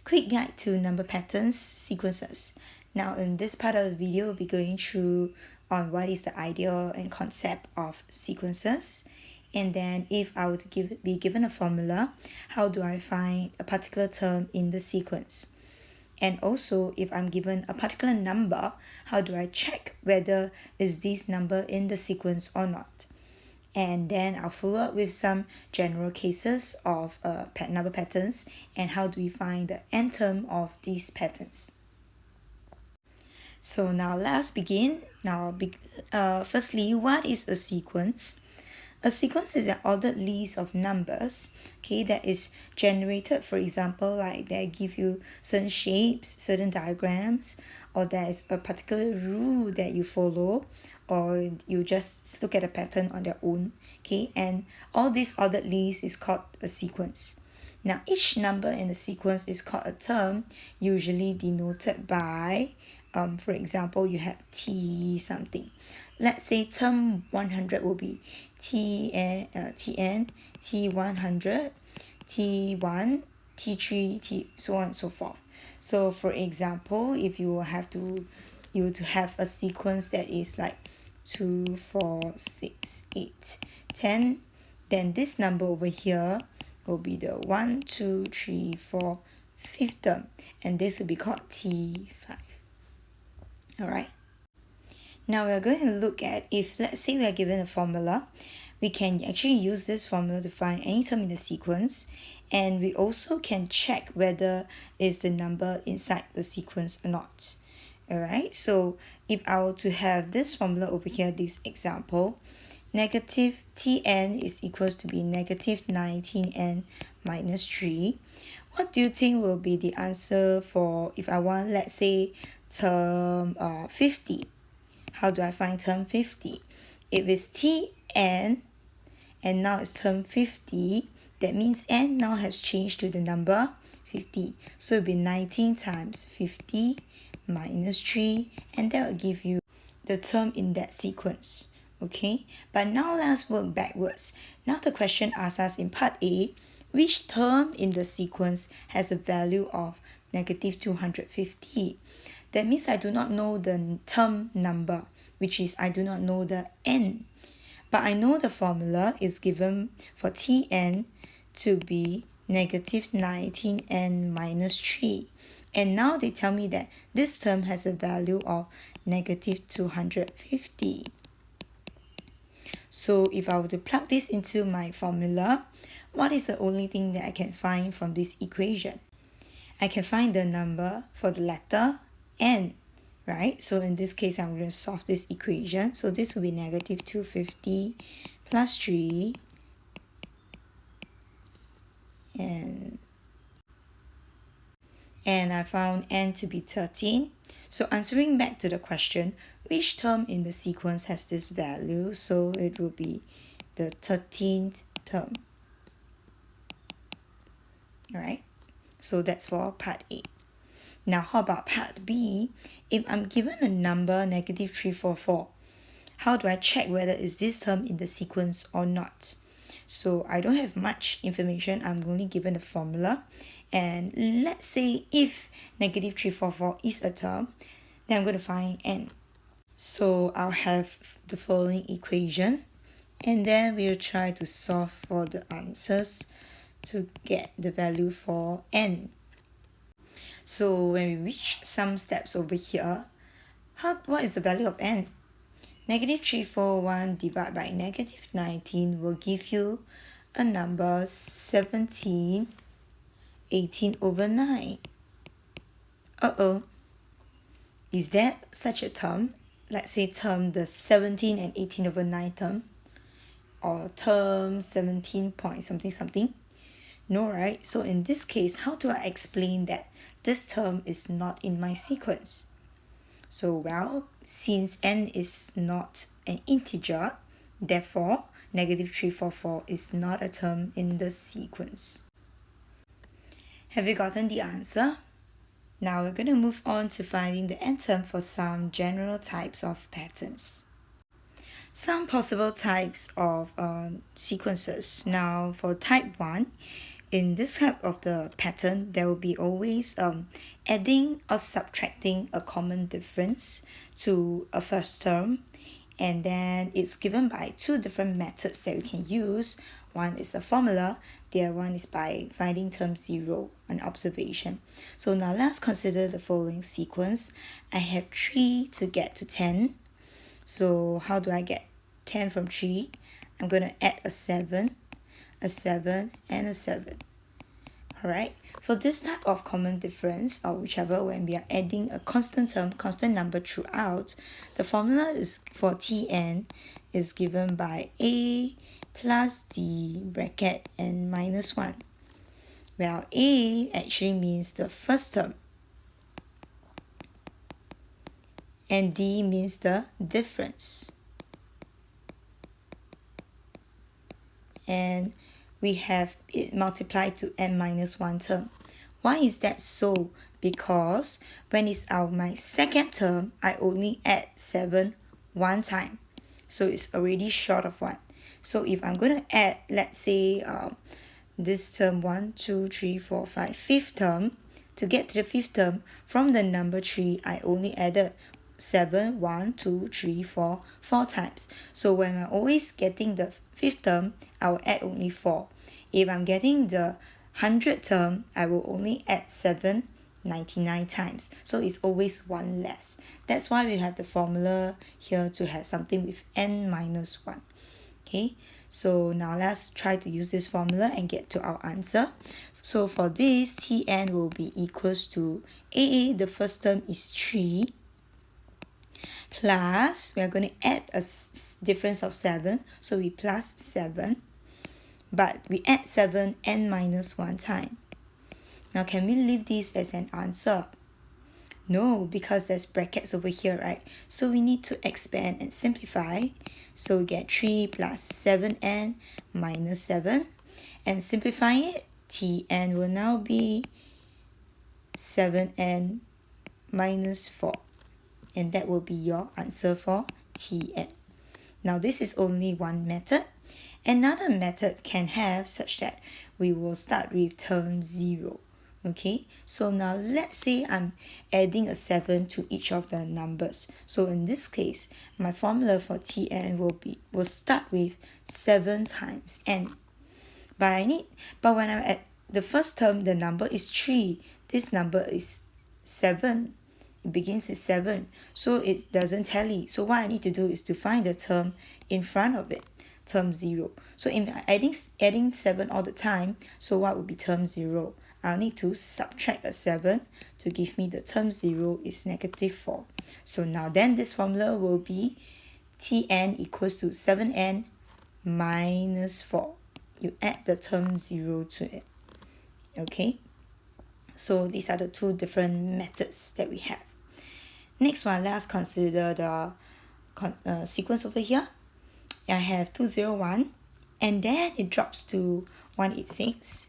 Quick guide to number patterns sequences. Now in this part of the video, we'll be going through on what is the idea and concept of sequences. And then if I were to be given a formula, how do I find a particular term in the sequence? And also, if I'm given a particular number, how do I check whether is this number in the sequence or not? And then I'll follow up with some general cases of number patterns and how do we find the n term of these patterns. So now let's begin. Firstly, what is a sequence? A sequence is an ordered list of numbers, okay, that is generated, for example, like they give you certain shapes, certain diagrams, or there is a particular rule that you follow, or you just look at a pattern on their own, okay, and all this ordered list is called a sequence. Now, each number in the sequence is called a term, usually denoted by, for example, you have T something. Let's say term 100 will be Tn, T100, T1, T3, T so on and so forth. So for example, if you were to have a sequence that is like 2, 4, 6, 8, 10, then this number over here will be the 1, 2, 3, 4, fifth term, and this will be called T5. Alright. Now we're going to look at, if let's say we are given a formula, we can actually use this formula to find any term in the sequence, and we also can check whether is the number inside the sequence or not. Alright, so if I were to have this formula over here, this example, negative Tn is equals to be negative 19n minus 3. What do you think will be the answer for if I want, let's say, term 50? How do I find term 50? If it's Tn and now it's term 50, that means n now has changed to the number 50. So it'll be 19 times 50 minus 3, and that will give you the term in that sequence. Okay, but now let's work backwards. Now the question asks us in part A, which term in the sequence has a value of negative 250? That means I do not know the term number, which is I do not know the n. But I know the formula is given for Tn to be negative 19n minus 3. And now they tell me that this term has a value of negative 250. So if I were to plug this into my formula, what is the only thing that I can find from this equation? I can find the number for the letter n, right? So in this case, I'm going to solve this equation. So this will be negative 250 plus 3, and I found n to be 13. So answering back to the question, which term in the sequence has this value? So it will be the 13th term. Alright, so that's for part A. Now how about part B? If I'm given a number negative 344, how do I check whether is this term in the sequence or not? So I don't have much information, I'm only given a formula. And let's say if negative 344 is a term, then I'm going to find n. So I'll have the following equation, and then we'll try to solve for the answers to get the value for n. So when we reach some steps over here, what is the value of n? Negative 341 divided by negative 19 will give you a number 17, 18 over 9. Is there such a term? Let's say term the 17 and 18 over 9 term, or term 17 point something something. No, right? So in this case, how do I explain that this term is not in my sequence? So well, since n is not an integer, therefore negative 344 is not a term in the sequence. Have you gotten the answer? Now we're going to move on to finding the n term for some general types of patterns. Some possible types of sequences. Now for type 1, in this type of the pattern, there will be always adding or subtracting a common difference to a first term, and then it's given by two different methods that we can use. One is a formula, the other one is by finding term 0, an observation. So now let's consider the following sequence. I have 3 to get to 10. So how do I get 10 from 3? I'm going to add a 7, and a 7. Alright, for this type of common difference, or whichever, when we are adding a constant term, constant number throughout, the formula is for Tn is given by a plus d bracket and minus 1. Well, a actually means the first term, and d means the difference. And we have it multiplied to n minus 1 term. Why is that so? Because when it's my second term, I only add 7 one time. So it's already short of 1. So if I'm going to add, let's say, this term 1, 2, 3, 4, 5, fifth term, to get to the fifth term, from the number 3, I only added 7, 1, 2, 3, 4, 4 times. So when I'm always getting the fifth term, I will add only 4. If I'm getting the 100th term, I will only add 7 99 times. So it's always 1 less. That's why we have the formula here to have something with n minus 1. Okay, so now let's try to use this formula and get to our answer. So for this, Tn will be equals to a, the first term is 3, plus, we are going to add a difference of 7, so we plus 7, but we add 7 n minus 1 time. Now can we leave this as an answer? No, because there's brackets over here, right? So we need to expand and simplify. So we get 3 plus 7n minus 7. And simplify it, Tn will now be 7n minus 4. And that will be your answer for Tn. Now this is only one method. Another method can have such that we will start with term 0. Okay, so now let's say I'm adding a 7 to each of the numbers. So in this case, my formula for Tn will start with 7 times n. But when I'm at the first term, the number is 3. This number is 7. It begins with 7. So it doesn't tally. So what I need to do is to find the term in front of it, term 0. So if I'm adding 7 all the time, so what would be term 0? I'll need to subtract a 7 to give me the term 0 is negative 4. So now then this formula will be Tn equals to 7n minus 4. You add the term 0 to it. Okay, so these are the two different methods that we have. Next one, let's consider the sequence over here. I have 201 and then it drops to 186.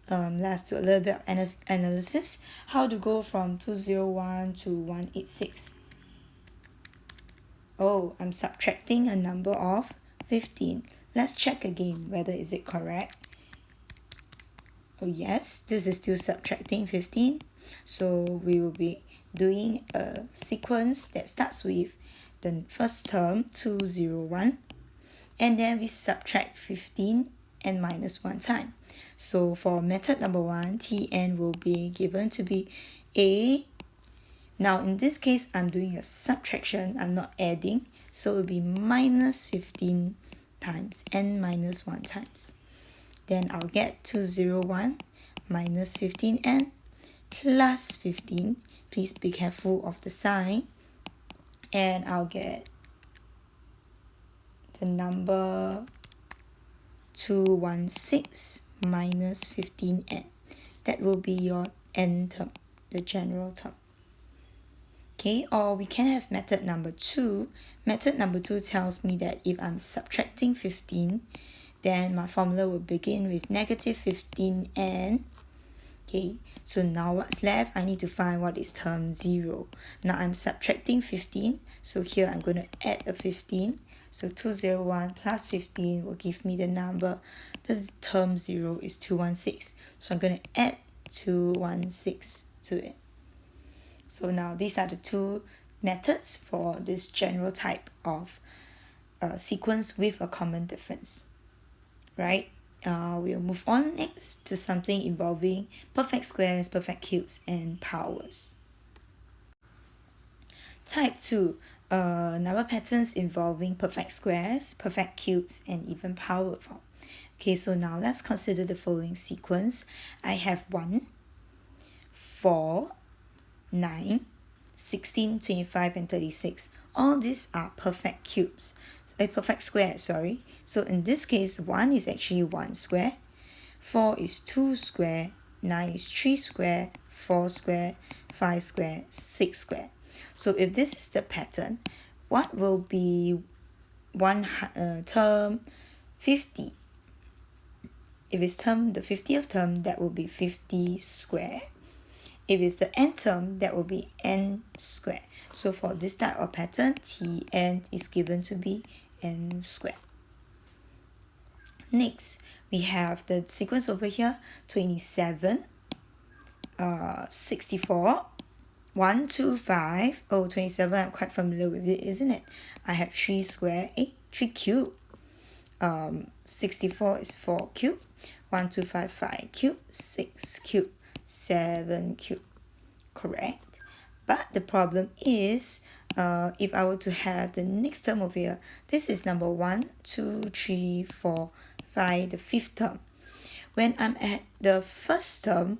Let's do a little bit of analysis. How to go from 201 to 186? Oh, I'm subtracting a number of 15. Let's check again whether is it correct. Oh yes, this is still subtracting 15. So we will be doing a sequence that starts with the first term 201 and then we subtract 15 and minus 1 time. So for method number 1, Tn will be given to be a. Now in this case, I'm doing a subtraction, I'm not adding, so it will be minus 15 times n minus 1 times. Then I'll get 201 minus 15n plus 15. Please be careful of the sign. And I'll get the number 216 minus 15n. That will be your n term, the general term. Okay, or we can have method number 2. Method number 2 tells me that if I'm subtracting 15, then my formula will begin with negative 15n. Okay, so now what's left? I need to find what is term 0. Now I'm subtracting 15. So here I'm going to add a 15. So 201 plus 15 will give me the number. This term 0 is 216. So I'm going to add 216 to it. So now these are the two methods for this general type of sequence with a common difference, right? We'll move on next to something involving perfect squares, perfect cubes, and powers. Type 2, number patterns involving perfect squares, perfect cubes, and even power form. Okay, so now let's consider the following sequence. I have 1, 4, 9, 16, 25, and 36. All these are perfect cubes. A perfect square, sorry. So in this case, 1 is actually 1 square, 4 is 2 square, 9 is 3 square, 4 square, 5 square, 6 square. So if this is the pattern, what will be term 50? If it's term the 50th term, that will be 50 square. If it's the n term, that will be n square. So for this type of pattern, Tn is given to be n square. Next, we have the sequence over here, 27, 64, 1, 2, 5. Oh, 27, I'm quite familiar with it, isn't it? I have 3 square, 3 cube. 64 is 4 cube. 1, 2, 5, 5 cube. 6 cube. 7 cube. Correct. But the problem is, if I were to have the next term over here, this is number 1, 2, 3, 4, 5, the 5th term. When I'm at the first term,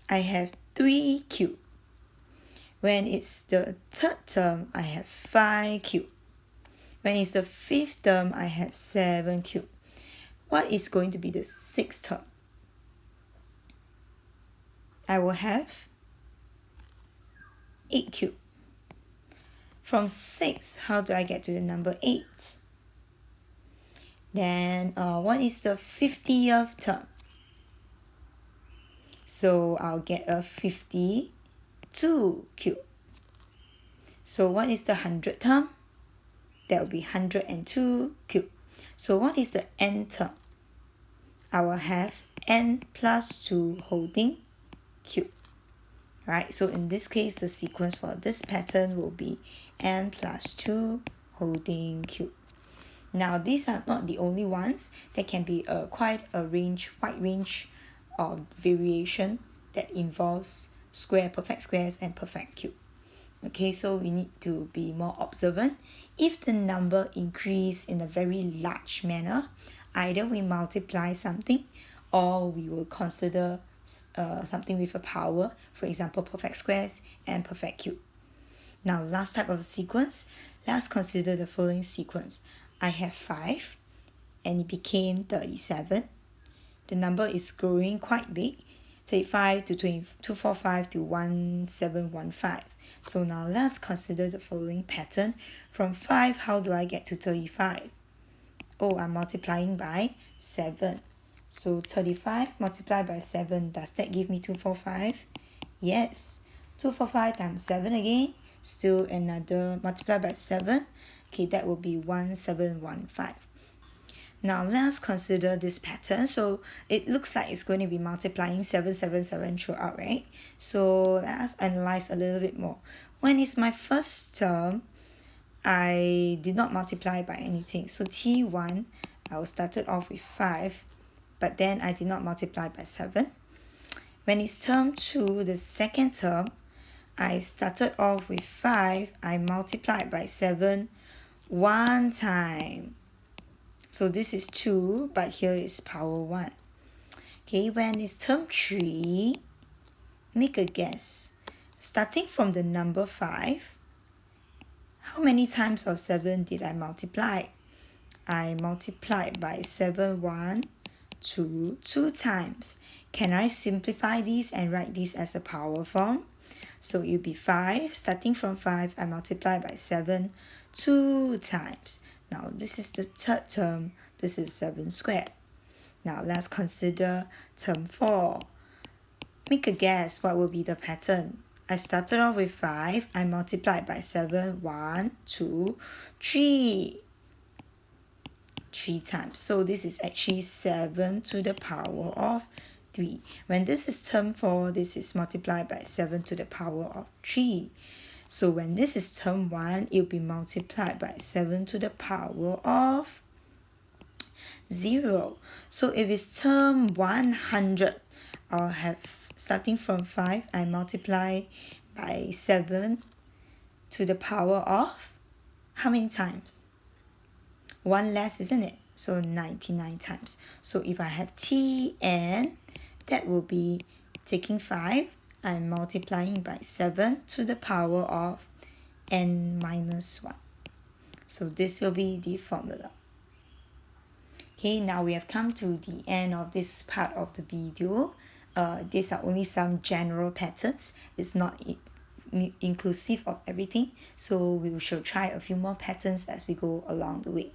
I have 3 cube. When it's the 3rd term, I have 5 cube. When it's the 5th term, I have 7 cube. What is going to be the 6th term? I will have 8 cube. From 6, how do I get to the number 8? Then what is the 50th term? So I'll get a 52 cube. So what is the 100th term? That will be 102 cube. So what is the n term? I will have n plus 2 holding cube. Right, so in this case, the sequence for this pattern will be n plus 2 holding cube. Now, these are not the only ones. There can be quite a wide range of variation that involves perfect squares, and perfect cube. Okay, so we need to be more observant. If the number increase in a very large manner, either we multiply something or we will consider something with a power, for example, perfect squares and perfect cube. Now, last type of sequence, let's consider the following sequence. I have 5 and it became 37. The number is growing quite big, 35 to 245 to 1715. So now let's consider the following pattern. From 5, how do I get to 35? Oh, I'm multiplying by 7. So 35 multiplied by 7, does that give me 245? Yes. 245 times 7 again, still another multiply by 7. Okay, that will be 1715. Now let's consider this pattern. So it looks like it's going to be multiplying 777 throughout, right? So let's analyze a little bit more. When it's my first term, I did not multiply by anything. So T1, I will started off with 5, but then I did not multiply by 7. When it's term 2, the second term, I started off with 5, I multiplied by 7 one time. So this is 2, but here is power 1. Okay, when it's term 3, make a guess. Starting from the number 5, how many times of 7 did I multiply? I multiplied by 7, 1, 2, 2 times. Can I simplify these and write this as a power form? So it will be 5. Starting from 5, I multiply by 7, 2 times. Now, this is the third term. This is 7 squared. Now, let's consider term 4. make a guess what will be the pattern. I started off with 5. I multiplied by 7. 1, 2, 3. 3 times. So this is actually 7 to the power of 3. When this is term 4, this is multiplied by 7 to the power of 3. So when this is term 1, it will be multiplied by 7 to the power of 0. So if it's term 100, I'll have, starting from 5, I multiply by 7 to the power of how many times? 1 less, isn't it? So 99 times. So if I have Tn, that will be taking 5 and multiplying by 7 to the power of n minus 1. So this will be the formula. Okay, now we have come to the end of this part of the video. These are only some general patterns. It's not inclusive of everything. So we shall try a few more patterns as we go along the way.